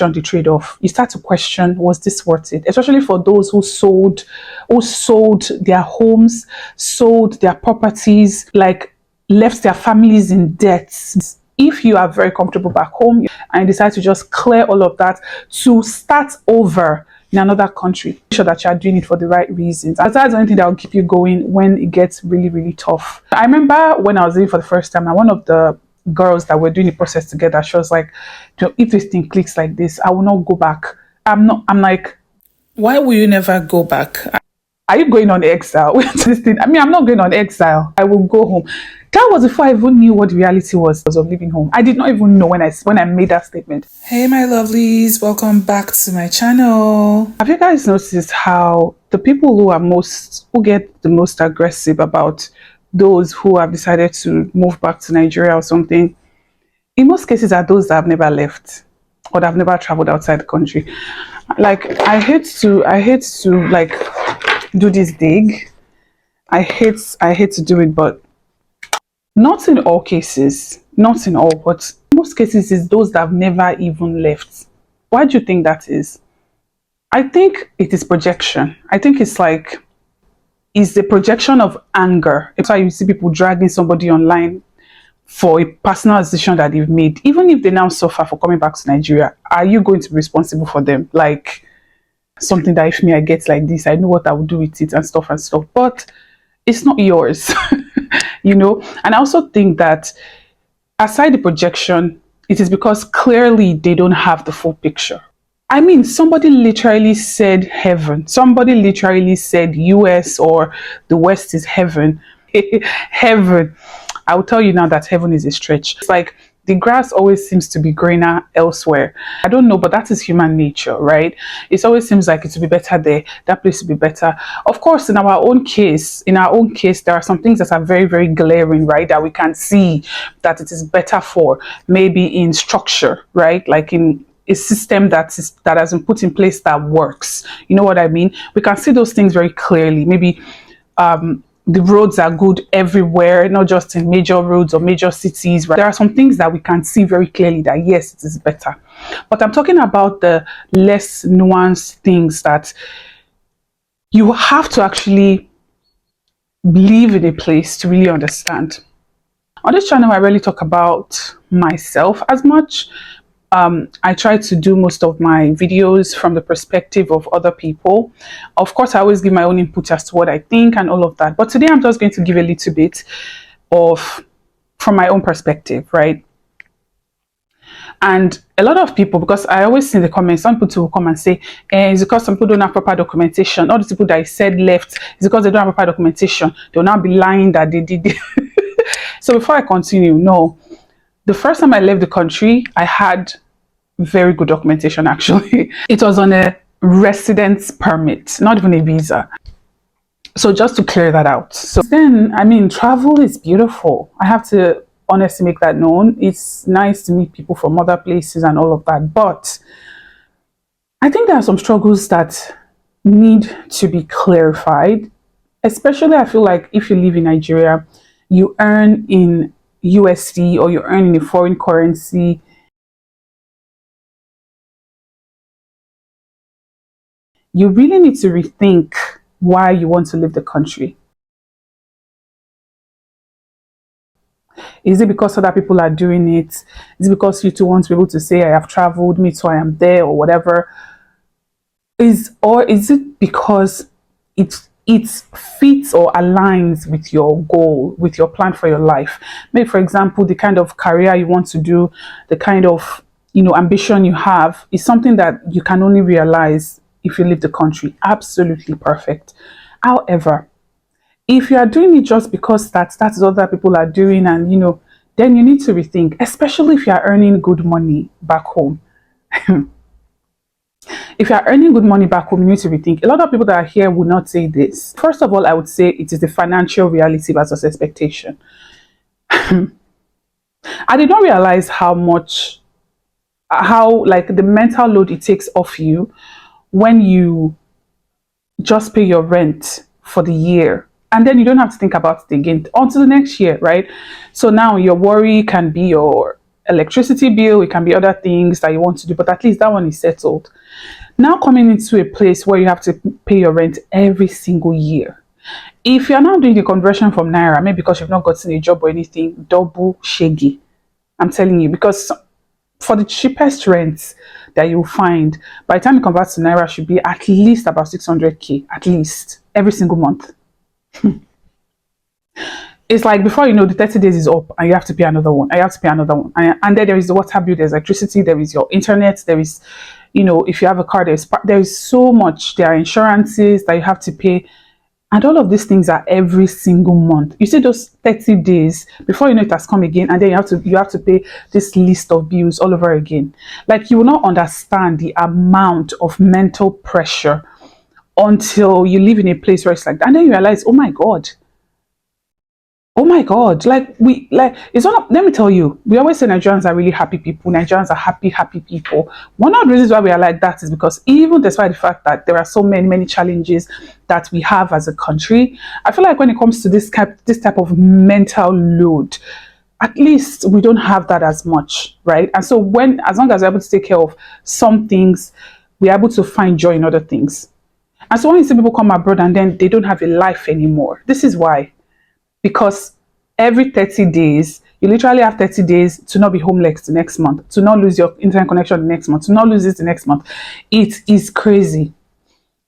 on the trade-off. You start to question, was this worth it? Especially for those who sold their homes, sold their properties, like left their families in debt. If you are very comfortable back home and you decide to just clear all of that to start over in another country, make sure that you are doing it for the right reasons. And that's the only thing that will keep you going when it gets really, really tough. I remember when I was doing it for the first time, and one of the girls that were doing the process together, she was like, if this thing clicks like this, I will not go back. I'm like, why will you never go back? Are you going on exile? This thing, I mean, I'm not going on exile. I will go home. That was before I even knew what the reality was of leaving home. I did not even know when I made that statement. Hey, my lovelies, welcome back to my channel. Have you guys noticed how the people who get the most aggressive about those who have decided to move back to Nigeria or something, in most cases are those that have never left or that have never traveled outside the country? Like, I hate to like do this dig. I hate to do it, but not in all cases, not in all, but in most cases is those that have never even left. Why do you think that is? I think it is projection. I think it's the projection of anger. It's why you see people dragging somebody online for a personal decision that they've made. Even if they now suffer for coming back to Nigeria, are you going to be responsible for them? Like, something that if me I get like this, I know what I would do with it and stuff. But it's not yours. You know. And I also think that aside the projection, it is because clearly they don't have the full picture. I mean, somebody literally said heaven. Somebody literally said US or the West is heaven. Heaven. I will tell you now that heaven is a stretch. It's like the grass always seems to be greener elsewhere. I don't know, but that is human nature, right? It always seems like it will be better there. That place will be better. Of course, in our own case, there are some things that are very, very glaring, right? That we can see that it is better for, maybe in structure, right? Like in a system that has been put in place that works. You know what I mean? We can see those things very clearly. Maybe the roads are good everywhere, not just in major roads or major cities. Right? There are some things that we can see very clearly that yes, it is better. But I'm talking about the less nuanced things that you have to actually live in a place to really understand. On this channel, I really talk about myself as much. I try to do most of my videos from the perspective of other people. Of course, I always give my own input as to what I think and all of that. But today I'm just going to give a little bit from my own perspective, right? And a lot of people, because I always see in the comments, some people will come and say, it's because some people don't have proper documentation. All the people that I said left, it's because they don't have proper documentation. They'll now be lying that they did it. So before I continue, no. The first time I left the country, I had very good documentation, actually. It was on a residence permit, not even a visa. So just to clear that out. So then, I mean, travel is beautiful. I have to honestly make that known. It's nice to meet people from other places and all of that. But I think there are some struggles that need to be clarified. Especially, I feel like if you live in Nigeria, you earn in USD or you earn in a foreign currency. You really need to rethink why you want to leave the country. Is it because other people are doing it? Is it because you too want to be able to say, I have traveled, me too, I am there, or whatever? Or is it because it fits or aligns with your goal, with your plan for your life? Maybe, for example, the kind of career you want to do, the kind of ambition you have is something that you can only realize if you leave the country. Absolutely perfect. However, if you are doing it just because that's what other people are doing, and then you need to rethink, especially if you are earning good money back home. If you are earning good money back home, you need to rethink. A lot of people that are here would not say this. First of all, I would say it is the financial reality versus expectation. I did not realize how like the mental load it takes off you when you just pay your rent for the year and then you don't have to think about it again until the next year, right? So now your worry can be your electricity bill, it can be other things that you want to do, but at least that one is settled. Now coming into a place where you have to pay your rent every single year. If you're now doing the conversion from Naira, maybe because you've not gotten a job or anything, double shaggy. I'm telling you, because for the cheapest rents that you'll find, by the time you convert to Naira, should be at least about 600K, at least, every single month. It's like before you know, the 30 days is up and you have to pay another one. I have to pay another one. And then there is the water bill, there's electricity, there is your internet, there is, if you have a car, there is so much. There are insurances that you have to pay. And all of these things are every single month. You see those 30 days, before you know it has come again, and then you have to pay this list of bills all over again. Like, you will not understand the amount of mental pressure until you live in a place where it's like that. And then you realize, oh my God, it's not, let me tell you, we always say Nigerians are really happy people. Nigerians are happy people. One of the reasons why we are like that is because even despite the fact that there are so many challenges that we have as a country, I feel like when it comes to this type of mental load, at least we don't have that as much, right? And so as long as we're able to take care of some things, we're able to find joy in other things. And so when you see people come abroad and then they don't have a life anymore, this is why. Because every 30 days, you literally have 30 days to not be homeless the next month, to not lose your internet connection the next month, to not lose it the next month. It is crazy.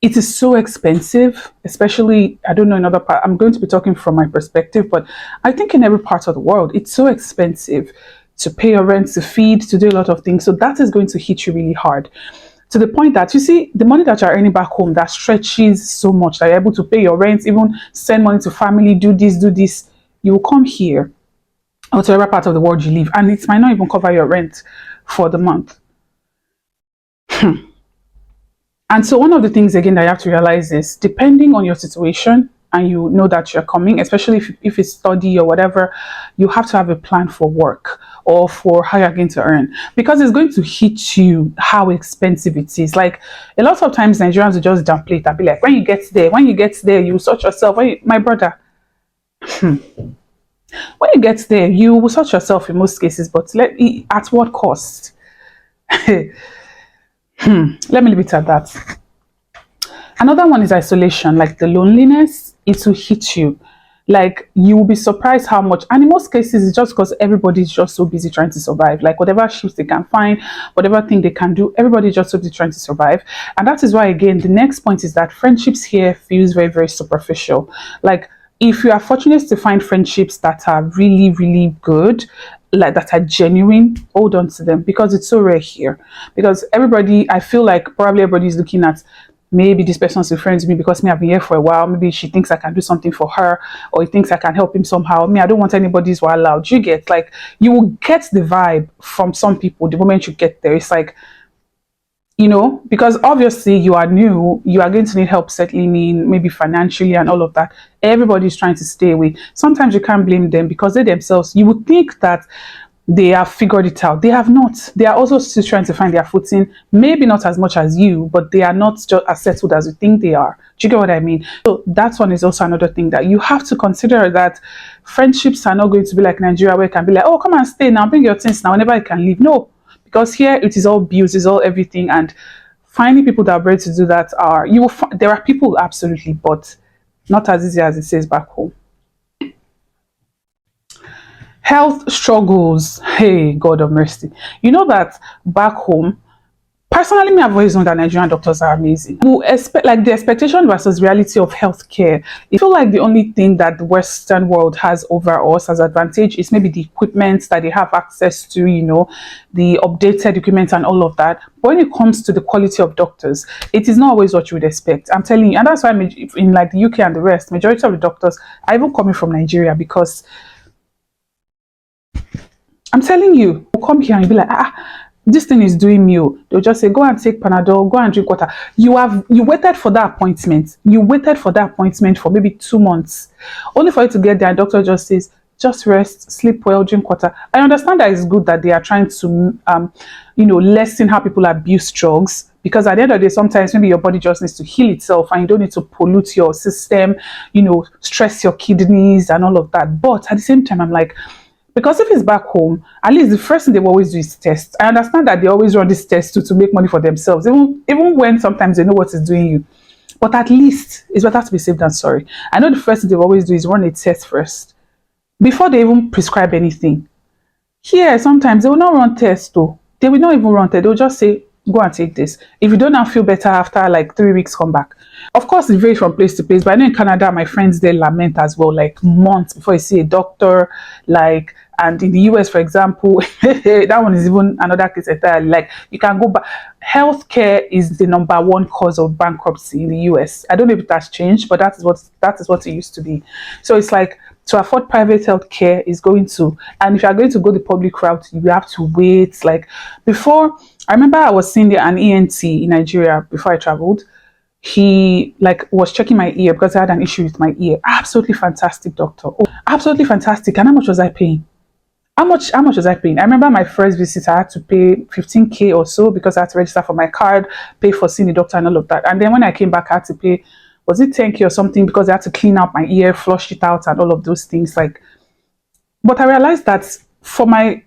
It is so expensive, especially, I don't know, another part. I'm going to be talking from my perspective, but I think in every part of the world, it's so expensive to pay your rent, to feed, to do a lot of things. So that is going to hit you really hard. To the point that, you see, the money that you're earning back home, that stretches so much that you're able to pay your rent, even send money to family, do this. You will come here or to every part of the world you live, and it might not even cover your rent for the month. And so one of the things, again, that you have to realize is, depending on your situation, and you know that you're coming, especially if it's study or whatever, you have to have a plan for work or for how you're going to earn, because it's going to hit you how expensive it is. Like, a lot of times Nigerians will just downplay it and be like, when you get there, you sort yourself. My brother, when you get there, you will sort yourself in most cases, but at what cost? Let me leave it at that. Another one is isolation, like the loneliness. It will hit you. Like, you will be surprised how much, and in most cases it's just because everybody's just so busy trying to survive. Like, whatever shifts they can find, whatever thing they can do, everybody's just so busy trying to survive. And that is why, again, the next point is that friendships here feels very superficial. Like, if you are fortunate to find friendships that are really good, like that are genuine, hold on to them, because it's so rare here. Because I feel like probably everybody's looking at, maybe this person's a friend with me because I've been here for a while. Maybe she thinks I can do something for her, or he thinks I can help him somehow. I don't want anybody's while out. You get, like, you will get the vibe from some people the moment you get there. It's like, because obviously you are new, you are going to need help settling in, maybe financially and all of that. Everybody's trying to stay away. Sometimes you can't blame them, because they themselves, you would think that they have figured it out. They have not. They are also still trying to find their footing. Maybe not as much as you, but they are not just as settled as you think they are. Do you get what I mean? So that one is also another thing that you have to consider, that friendships are not going to be like Nigeria, where it can be like, oh, come and stay now, bring your things now, whenever you can leave. No, because here it is all bills, it's all everything, and finding people that are ready to do that there are people, absolutely, but not as easy as it says back home. Health struggles. Hey, God of mercy. You know that back home, personally, me, I've always known that Nigerian doctors are amazing. We expect, like, the expectation versus reality of healthcare. I feel like the only thing that the Western world has over us as advantage is maybe the equipment that they have access to, the updated equipment and all of that. But when it comes to the quality of doctors, it is not always what you would expect. I'm telling you, and that's why in like the UK and the rest, majority of the doctors are even coming from Nigeria, because I'm telling you, we'll come here and you'll be like, this thing is doing me. They'll just say, go and take Panadol, go and drink water. You waited for that appointment. You waited for that appointment for maybe 2 months, only for you to get there. And doctor just says, just rest, sleep well, drink water. I understand that it's good that they are trying to, lessen how people abuse drugs, because at the end of the day, sometimes maybe your body just needs to heal itself and you don't need to pollute your system, stress your kidneys and all of that. But at the same time, I'm like, Because if it's back home, at least the first thing they always do is test. I understand that they always run this test to make money for themselves, even when sometimes they know what is doing you. But at least it's better to be safe than sorry. I know the first thing they always do is run a test first before they even prescribe anything. Here, sometimes they will not run tests though. They will not even run tests. They'll just say, go and take this. If you don't now feel better after like 3 weeks, come back. Of course, it varies from place to place, but I know in Canada, my friends, they lament as well, like months before you see a doctor, like, and in the US, for example, that one is even another case entirely. Like, you can go back. Healthcare is the #1 cause of bankruptcy in the US. I don't know if that's changed, but that is what it used to be. So it's like, to afford private healthcare is going to, and if you are going to go the public route, you have to wait. Like before, I remember I was seeing an ENT in Nigeria before I traveled. He like was checking my ear because I had an issue with my ear. Absolutely fantastic doctor. Oh, absolutely fantastic. And how much was I paying? How much was I paying? I remember my first visit, I had to pay 15K or so because I had to register for my card, pay for seeing the doctor and all of that. And then when I came back, I had to pay, was it 10K or something, because I had to clean out my ear, flush it out and all of those things. Like, but I realized that for my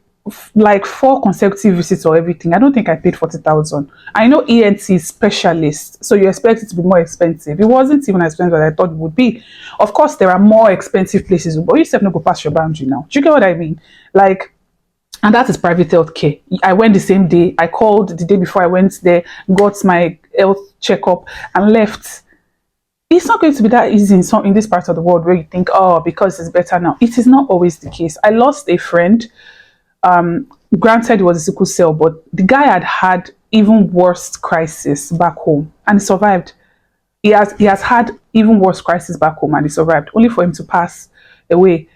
like 4 consecutive visits or everything, I don't think I paid 40,000. I know ENT specialist, so you expect it to be more expensive. It wasn't even as expensive as I thought it would be. Of course, there are more expensive places, but you still not go past your boundary now. Do you get what I mean? Like, and that is private health care. I went the same day. I called the day before I went there, got my health checkup, and left. It's not going to be that easy in this part of the world where you think, oh, because it's better now. It is not always the case. I lost a friend. Granted, it was a sickle cell, but the guy had even worse crisis back home and he survived. He has had even worse crisis back home and he survived, only for him to pass away.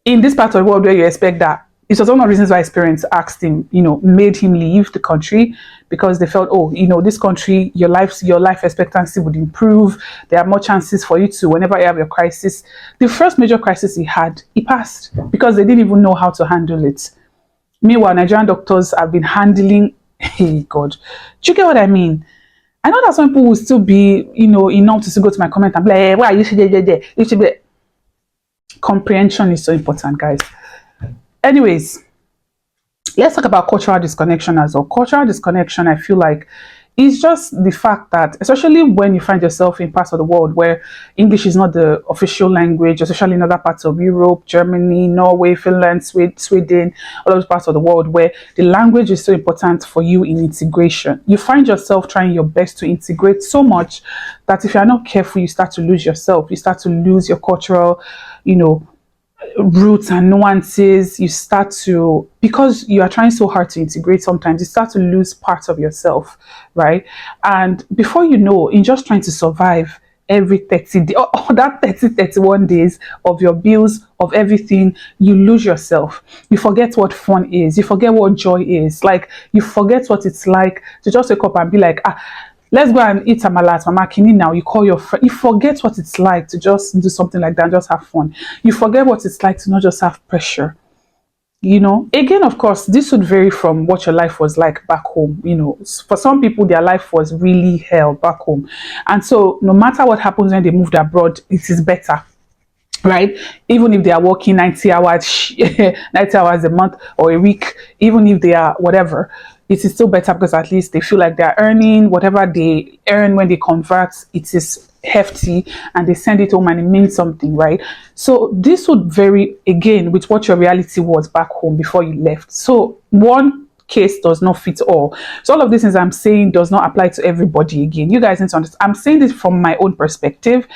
In this part of the world where you expect that, it was one of the reasons why his parents asked him, made him leave the country, because they felt, oh, this country, your life expectancy would improve. There are more chances for you to, whenever you have your crisis. The first major crisis he had, he passed because they didn't even know how to handle it. Meanwhile, Nigerian doctors have been handling, hey God, do you get what I mean? I know that some people will still be, enough to go to my comment and be like, hey, why you should be. You should be. Comprehension is so important, guys. Anyways, let's talk about cultural disconnection as well. Cultural disconnection, I feel like, is just the fact that, especially when you find yourself in parts of the world where English is not the official language, especially in other parts of Europe, Germany, Norway, Finland, Sweden, all those parts of the world where the language is so important for you in integration. You find yourself trying your best to integrate so much that if you're not careful, you start to lose yourself. You start to lose your cultural, roots and nuances. You start to, because you are trying so hard to integrate, sometimes you start to lose parts of yourself, right? And before you know, in just trying to survive every 30 days, or that 31 days of your bills, of everything, you lose yourself. You forget what fun is. You forget what joy is. Like, you forget what it's like to just wake up and be like, let's go and eat amala at Mama Kini now. You call your friend. You forget what it's like to just do something like that and just have fun. You forget what it's like to not just have pressure. Again, of course, this would vary from what your life was like back home. For some people, their life was really hell back home. And so no matter what happens when they moved abroad, it is better. Right? Even if they are working 90 hours, 90 hours a month or a week, even if they are whatever, it is still better because at least they feel like they're earning whatever they earn when they convert. It is hefty and they send it home and it means something, right? So this would vary again with what your reality was back home before you left. So one case does not fit all. So all of these things I'm saying does not apply to everybody. Again, you guys need to understand. I'm saying this from my own perspective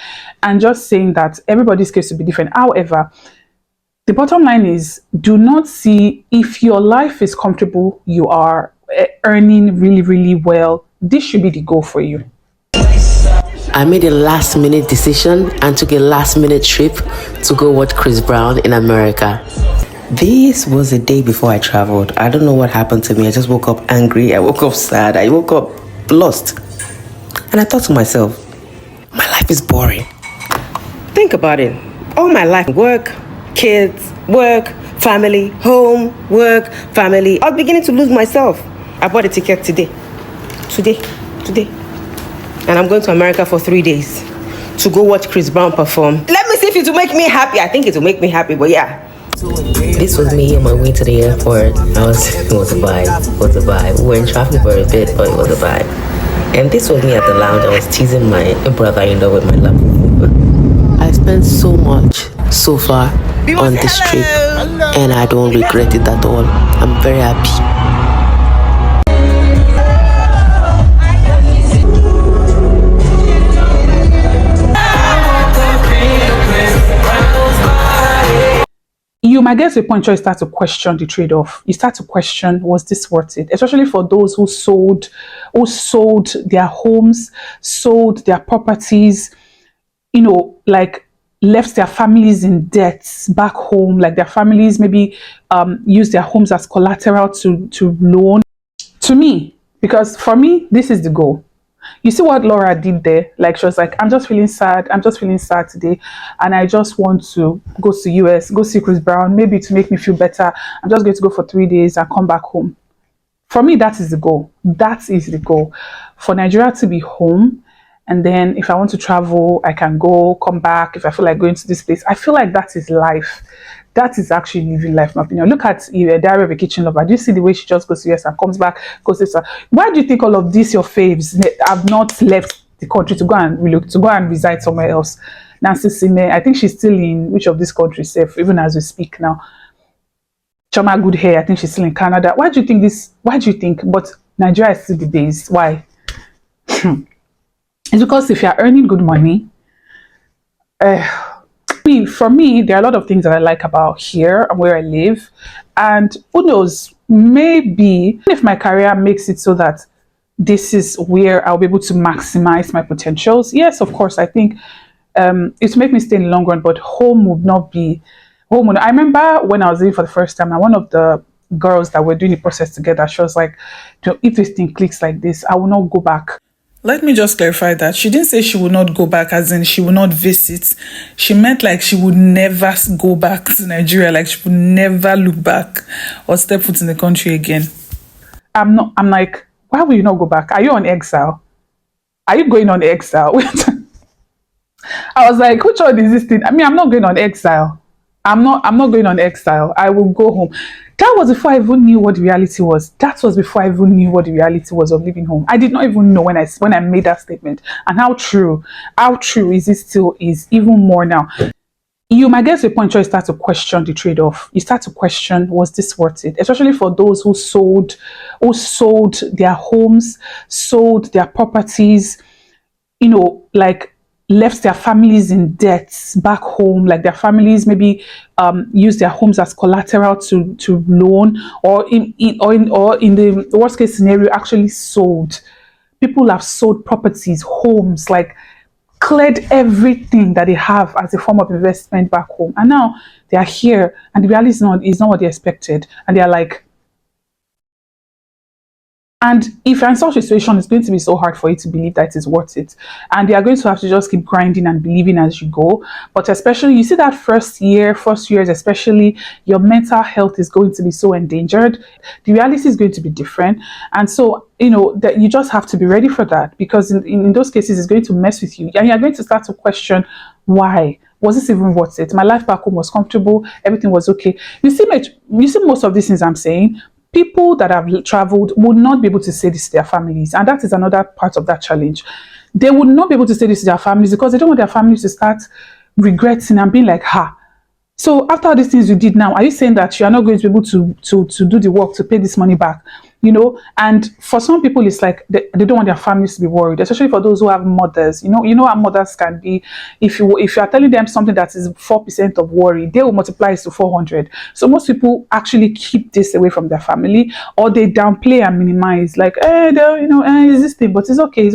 and just saying that everybody's case will be different. However, the bottom line is, do not see, if your life is comfortable, you are earning really, really well, this should be the goal for you. I made a last minute decision and took a last minute trip to go watch Chris Brown in America. This was the day before I traveled. I don't know what happened to me. I just woke up angry. I woke up sad. I woke up lost. And I thought to myself, my life is boring. Think about it. All my life, work, kids, work, family, home, work, family. I was beginning to lose myself. I bought a ticket today. And I'm going to America for 3 days to go watch Chris Brown perform. Let me see if it will make me happy. I think it will make me happy, but yeah. This was me on my way to the airport. It was a vibe. It was a vibe. We were in traffic for a bit, but it was a vibe. And this was me at the lounge. I was teasing my brother-in-law with my laptop. I spent so much so far on this trip, and I don't regret it at all. I'm very happy. You might get to a point where you start to question the trade-off. You start to question, was this worth it? Especially for those who sold their homes, sold their properties, like left their families in debts back home, like their families maybe use their homes as collateral to loan. To me, because for me, this is the goal. You see what Laura did there? Like she was like, I'm just feeling sad. I'm just feeling sad today. And I just want to go to US, go see Chris Brown, maybe to make me feel better. I'm just going to go for 3 days and come back home. For me, that is the goal. That is the goal. For Nigeria to be home. And then if I want to travel, I can go, come back. If I feel like going to this place, I feel like that is life. That is actually living life, in my opinion. Look at Diary of a Kitchen Lover. Do you see the way she just goes to US and comes back, goes to US? Why do you think all of these your faves have not left the country to go and reside somewhere else? Nancy Sime, I think she's still in which of these countries, safe, even as we speak now. Choma Good Hair, I think she's still in Canada. Why do you think this? Why do you think? But Nigeria is still the base. Why? It's because if you're earning good money, for me, there are a lot of things that I like about here and where I live. And who knows, maybe if my career makes it so that this is where I'll be able to maximize my potentials. Yes, of course, I think it will make me stay in the long run, but home would not be home. I remember when I was living for the first time, and one of the girls that were doing the process together, she was like, if this thing clicks like this, I will not go back. Let me just clarify that. She didn't say she would not go back, as in she would not visit. She meant like she would never go back to Nigeria, like she would never look back or step foot in the country again. I'm like, why will you not go back? Are you on exile? Are you going on exile? I was like, which one is this thing? I mean, I'm not going on exile. I'm not going on exile. I will go home. That was before I even knew what the reality was. That was before I even knew what the reality was of living home. I did not even know when I made that statement. And how true is it still is, even more now. You might get to a point where you start to question the trade-off. You start to question, was this worth it? Especially for those who sold their homes, sold their properties, like left their families in debts back home, like their families maybe use their homes as collateral to loan, or in the worst case scenario, actually sold. People have sold properties, homes, like cleared everything that they have as a form of investment back home, and now they are here, and the reality is not what they expected, and they are like. And if you're in such a situation, it's going to be so hard for you to believe that it is worth it. And you are going to have to just keep grinding and believing as you go. But especially, you see that first years, especially, your mental health is going to be so endangered. The reality is going to be different. And so, that you just have to be ready for that, because in those cases, it's going to mess with you. And you're going to start to question, why? Was this even worth it? My life back home was comfortable. Everything was okay. You see most of these things I'm saying, people that have traveled would not be able to say this to their families. And that is another part of that challenge. They would not be able to say this to their families because they don't want their families to start regretting and being like, so after all these things you did now, are you saying that you are not going to be able to do the work to pay this money back? And for some people, it's like they don't want their families to be worried, especially for those who have mothers. You know how mothers can be. If you are telling them something that is 4% of worry, they will multiply it to 400. So most people actually keep this away from their family, or they downplay and minimize, like, is this thing, but it's okay.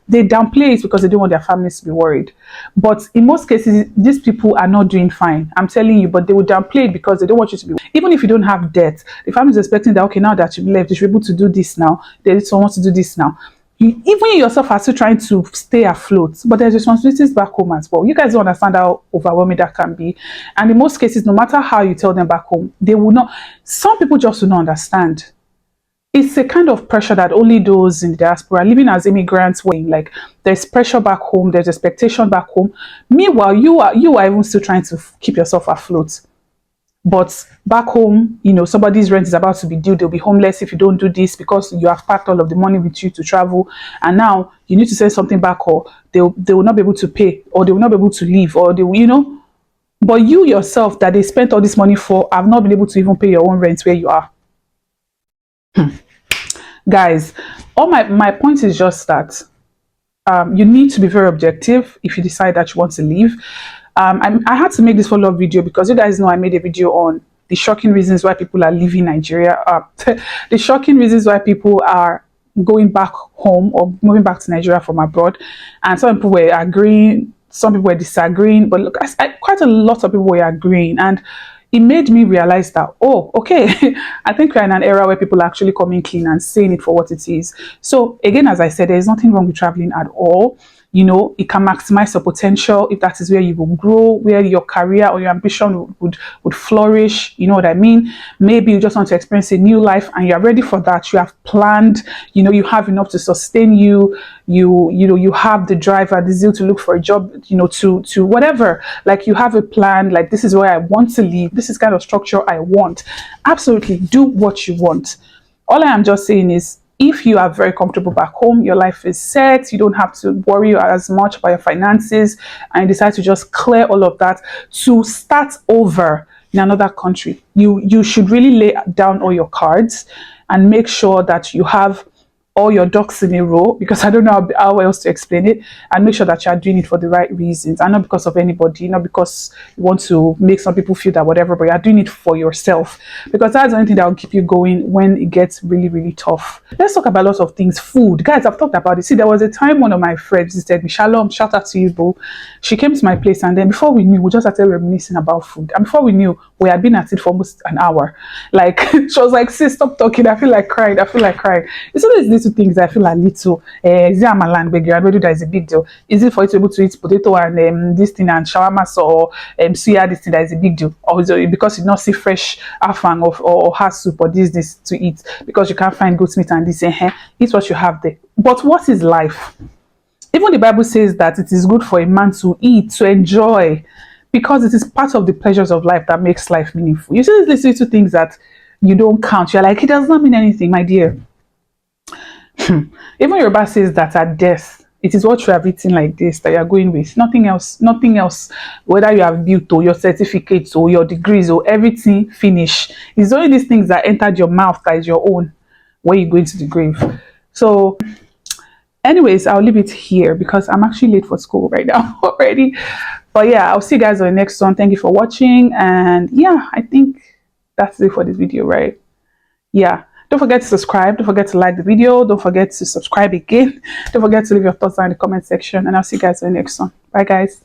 They downplay it because they don't want their families to be worried. But in most cases, these people are not doing fine. I'm telling you, but they will downplay it because they don't want you to be. Even if you don't have debt, the family is expecting that, okay, now that you've left, you should be able to do this now. There's someone to do this now. Even you yourself are still trying to stay afloat, but there's responsibilities back home as well. You guys don't understand how overwhelming that can be. And in most cases, no matter how you tell them back home, they will not. Some people just will not understand. It's a kind of pressure that only those in the diaspora living as immigrants weighing. Like, there's pressure back home, there's expectation back home. Meanwhile, you are even still trying to keep yourself afloat. But back home, somebody's rent is about to be due. They'll be homeless if you don't do this because you have packed all of the money with you to travel. And now you need to send something back, or they will not be able to pay, or they will not be able to leave, or they will. But you yourself that they spent all this money for have not been able to even pay your own rent where you are. Guys, all my point is just that you need to be very objective if you decide that you want to leave. I had to make this follow-up video because you guys know I made a video on the shocking reasons why people are leaving Nigeria. The shocking reasons why people are going back home or moving back to Nigeria from abroad. And some people were agreeing, some people were disagreeing. But look, quite a lot of people were agreeing. And it made me realize that, oh, okay, I think we're in an era where people are actually coming clean and saying it for what it is. So again, as I said, there's nothing wrong with traveling at all. It can maximize your potential if that is where you will grow, where your career or your ambition would flourish. You know what I mean? Maybe you just want to experience a new life and you're ready for that. You have planned, you have enough to sustain you. You have the drive and the zeal to look for a job, to whatever. Like you have a plan, like this is where I want to live. This is kind of structure I want. Absolutely do what you want. All I am just saying is, if you are very comfortable back home, your life is set, you don't have to worry as much about your finances, and you decide to just clear all of that to start over in another country, you should really lay down all your cards and make sure that you have all your ducks in a row, because I don't know how else to explain it, and make sure that you are doing it for the right reasons and not because of anybody, not because you want to make some people feel that whatever, but you are doing it for yourself, because that's the only thing that will keep you going when it gets really, really tough. Let's talk about lots of things. Food, guys, I've talked about it. See, there was a time one of my friends visited me. Shalom, shout out to you, boo. She came to my place, and then before we knew, we just started reminiscing about food, and before we knew, we had been at it for almost an hour. Like she was like, sis, stop talking, I feel like crying. It's always little things I feel like little. Is it a land where you that is a big deal? Is it for you to be able to eat potato and this thing and shawarma or suya, this thing that is a big deal? Or is it because you not see fresh afang or hard soup or this to eat because you can't find goat meat and this eat what you have there. But what is life? Even the Bible says that it is good for a man to eat, to enjoy, because it is part of the pleasures of life that makes life meaningful. You see these little things that you don't count. You're like, it does not mean anything, my dear. Even Yoruba says that at death, it is what you have eaten like this that you are going with. Nothing else. Whether you have built or your certificates or your degrees or everything finish. It's only these things that entered your mouth that is your own when you go into the grave. So anyways, I'll leave it here because I'm actually late for school right now already. But yeah, I'll see you guys on the next one. Thank you for watching. And yeah, I think that's it for this video, right? Yeah. Don't forget to subscribe. Don't forget to like the video. Don't forget to subscribe again. Don't forget to leave your thoughts down in the comment section. And I'll see you guys in the next one. Bye, guys.